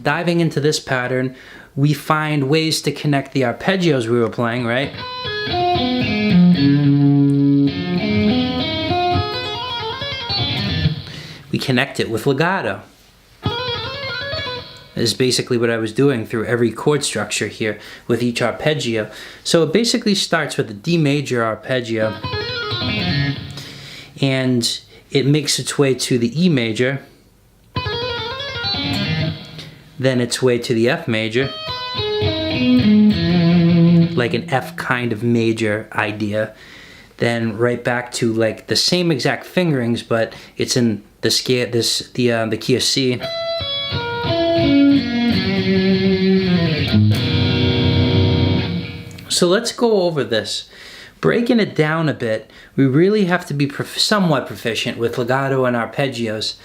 Diving into this pattern, we find ways to connect the arpeggios we were playing, right? We connect it with legato. This is basically what I was doing through every chord structure here with each arpeggio. So it basically starts with a D major arpeggio, and it makes its way to the E major, then its way to the F major, like an F kind of major idea, then right back to like the same exact fingerings, but it's in the scale, the key of C. So let's go over this. Breaking it down a bit, we really have to be somewhat proficient with legato and arpeggios.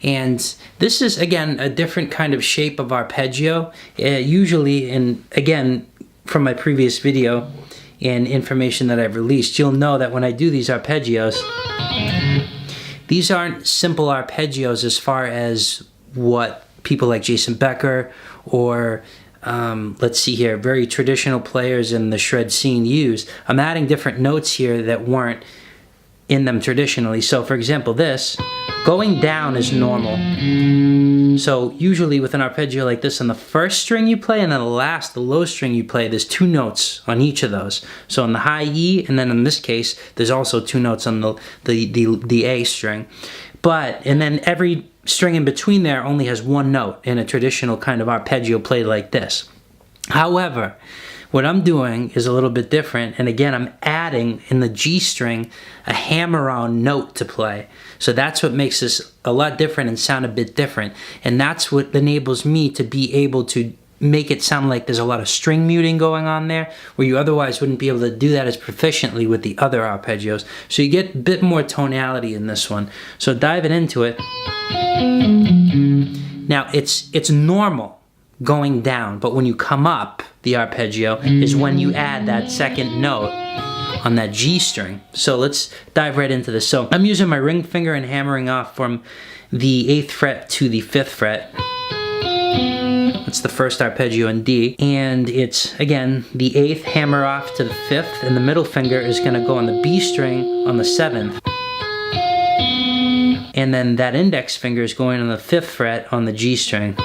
And this is, again, a different kind of shape of arpeggio. Usually, and again, from my previous video and information that I've released, you'll know that when I do these arpeggios, these aren't simple arpeggios as far as what people like Jason Becker or let's see here, very traditional players in the shred scene use. I'm adding different notes here that weren't in them traditionally. So for example, this, going down is normal. So usually with an arpeggio like this, on the first string you play and then the low string you play, there's two notes on each of those. So on the high E, and then in this case, there's also two notes on the A string. And then every string in between there only has one note in a traditional kind of arpeggio played like this. However, what I'm doing is a little bit different, and again, I'm adding in the G string a hammer-on note to play. So that's what makes this a lot different and sound a bit different, and that's what enables me to be able to make it sound like there's a lot of string muting going on there, where you otherwise wouldn't be able to do that as proficiently with the other arpeggios. So you get a bit more tonality in this one. So diving into it, now it's normal going down, but when you come up, the arpeggio is when you add that second note on that G string. So let's dive right into this. So I'm using my ring finger and hammering off from the 8th fret to the 5th fret. It's the first arpeggio in D, and it's, again, the 8th hammer off to the 5th, and the middle finger is going to go on the B string on the 7th. And then that index finger is going on the 5th fret on the G string.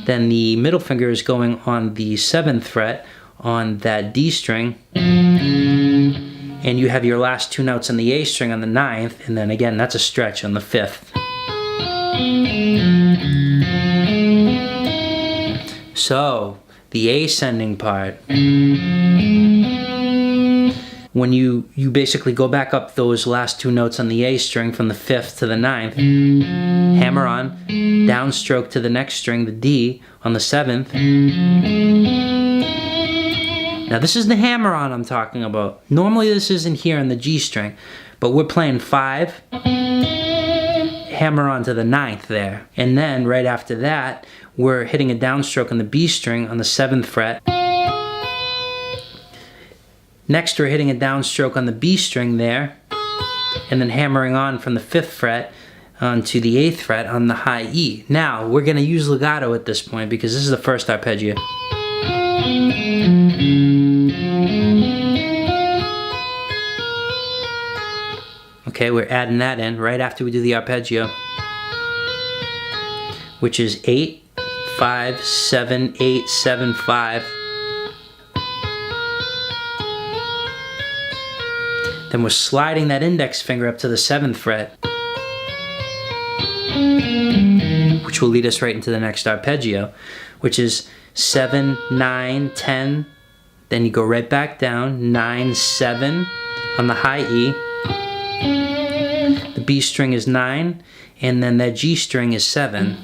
Then the middle finger is going on the 7th fret on that D string. And you have your last two notes on the A string on the 9th, and then again, that's a stretch on the 5th. So, the ascending part, when you basically go back up those last two notes on the A string from the 5th to the 9th, hammer on, downstroke to the next string, the D, on the 7th. Now this is the hammer on I'm talking about. Normally this isn't here on the G string, but we're playing 5, hammer on to the 9th there. And then right after that, we're hitting a downstroke on the B string on the 7th fret. Next, we're hitting a downstroke on the B string there, and then hammering on from the 5th fret onto the 8th fret on the high E. Now, we're going to use legato at this point because this is the first arpeggio. Okay, we're adding that in right after we do the arpeggio, which is 8, 5, 7, 8, 7, 5. Then we're sliding that index finger up to the 7th fret, which will lead us right into the next arpeggio, which is 7, 9, 10. Then you go right back down, 9, 7 on the high E. The B string is 9, and then that G string is 7.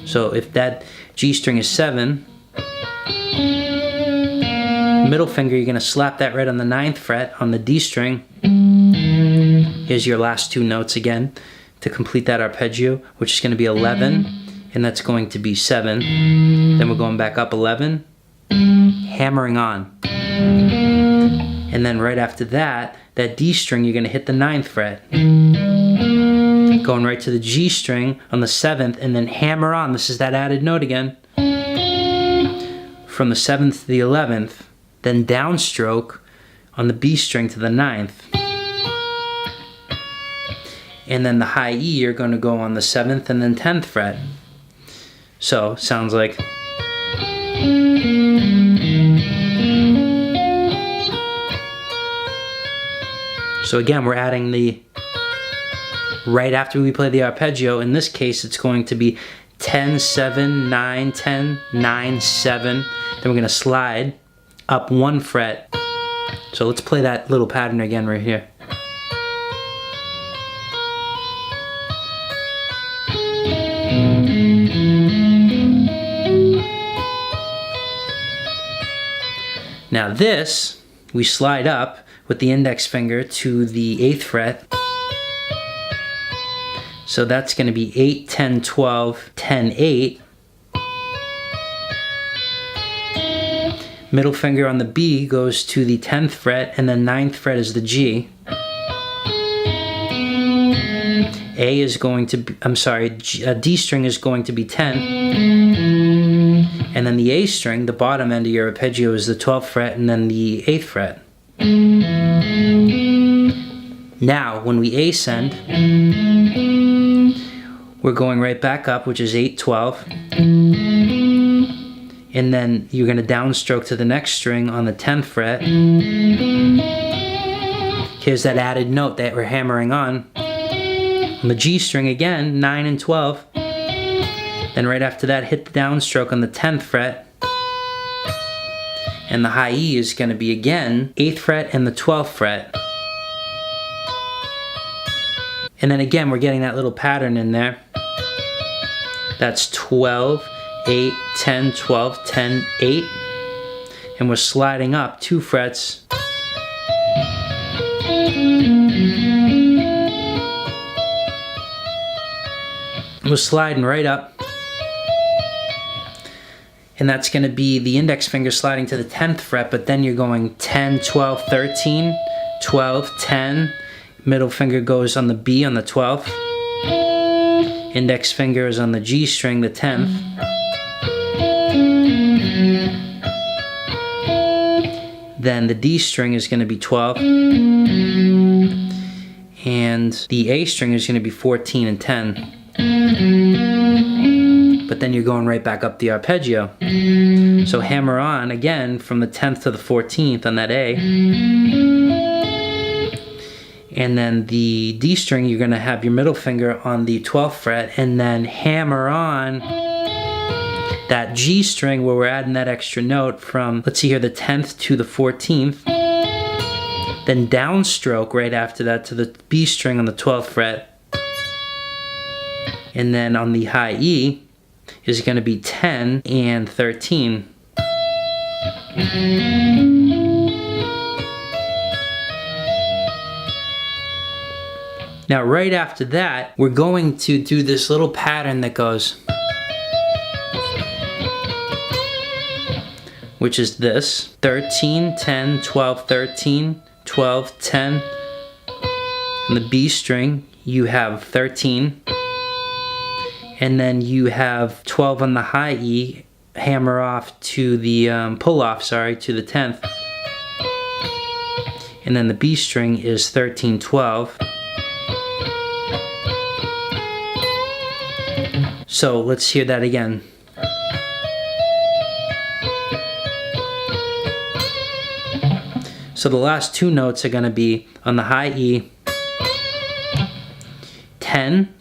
So if that G string is 7, middle finger, you're going to slap that right on the 9th fret on the D string. Here's your last two notes again to complete that arpeggio, which is going to be 11, and that's going to be 7. Then we're going back up 11, hammering on. And then right after that, that D string, you're going to hit the 9th fret. Going right to the G string on the 7th, and then hammer on. This is that added note again. From the 7th to the 11th, then downstroke on the B string to the 9th. And then the high E, you're going to go on the 7th and then 10th fret. So, sounds like. So again, we're adding the, right after we play the arpeggio, in this case it's going to be 10, 7, 9, 10, 9, 7. Then we're going to slide up 1 fret. So let's play that little pattern again right here. Now this, we slide up with the index finger to the 8th fret. So that's going to be 8, 10, 12, 10, 8. Middle finger on the B goes to the 10th fret, and then 9th fret is the G. A is going to be, D string is going to be 10. And then the A string, the bottom end of your arpeggio, is the 12th fret and then the 8th fret. Now, when we ascend, we're going right back up, which is 8, 12. And then you're going to downstroke to the next string on the 10th fret. Here's that added note that we're hammering on. On the G string again, 9 and 12. Then right after that, hit the downstroke on the 10th fret. And the high E is going to be again 8th fret and the 12th fret. And then again, we're getting that little pattern in there. That's 12, 8, 10, 12, 10, 8. And we're sliding up 2 frets. We're sliding right up. And that's going to be the index finger sliding to the 10th fret, but then you're going 10, 12, 13, 12, 10. Middle finger goes on the B on the 12th. Index finger is on the G string, the 10th. Then the D string is going to be 12. And the A string is going to be 14 and 10. But then you're going right back up the arpeggio. So hammer on again from the 10th to the 14th on that A. And then the D string, you're going to have your middle finger on the 12th fret, and then hammer on that G string where we're adding that extra note from, let's see here, the 10th to the 14th. Then downstroke right after that to the B string on the 12th fret. And then on the high E is going to be 10 and 13. Now right after that, we're going to do this little pattern that goes, which is this, 13, 10, 12, 13, 12, 10. On the B string, you have 13. And then you have 12 on the high E, hammer off to the, pull off, sorry, to the 10th. And then the B string is 13, 12. So let's hear that again. So the last 2 notes are going to be on the high E, 10,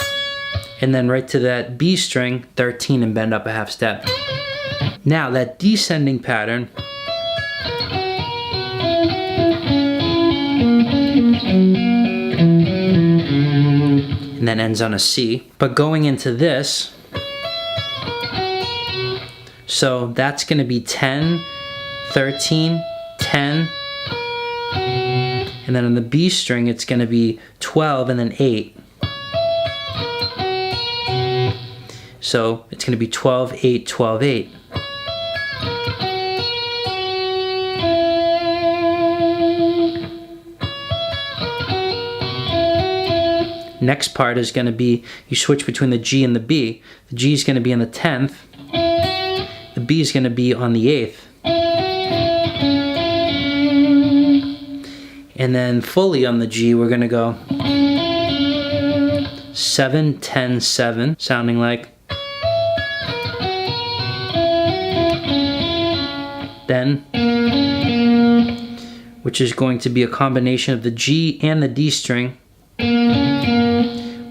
and then right to that B string, 13, and bend up a half step. Now that descending pattern, and then ends on a C, but going into this, so that's going to be 10, 13, 10, and then on the B string it's going to be 12 and then 8. So it's going to be 12, 8, 12, 8. Next part is going to be, you switch between the G and the B. The G is going to be on the 10th. The B is going to be on the 8th. And then fully on the G, we're going to go 7, 10, 7, sounding like. Then, which is going to be a combination of the G and the D string,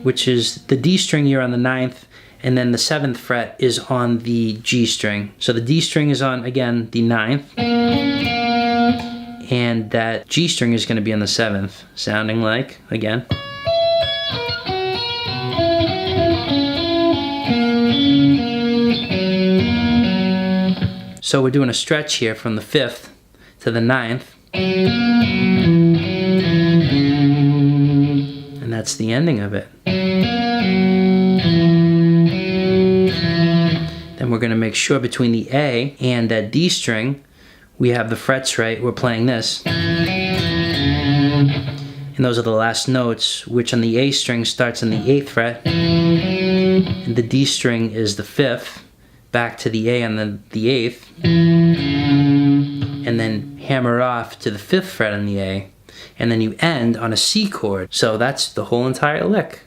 which is the D string here on the 9th, and then the 7th fret is on the G string. So the D string is on, again, the 9th, and that G string is going to be on the 7th, sounding like, again. So we're doing a stretch here from the 5th to the 9th. And that's the ending of it. Then we're going to make sure between the A and that D string, we have the frets right. We're playing this. And those are the last notes, which on the A string starts on the 8th fret. And the D string is the 5th, back to the A on the 8th. And then hammer off to the 5th fret on the A. And then you end on a C chord. So that's the whole entire lick.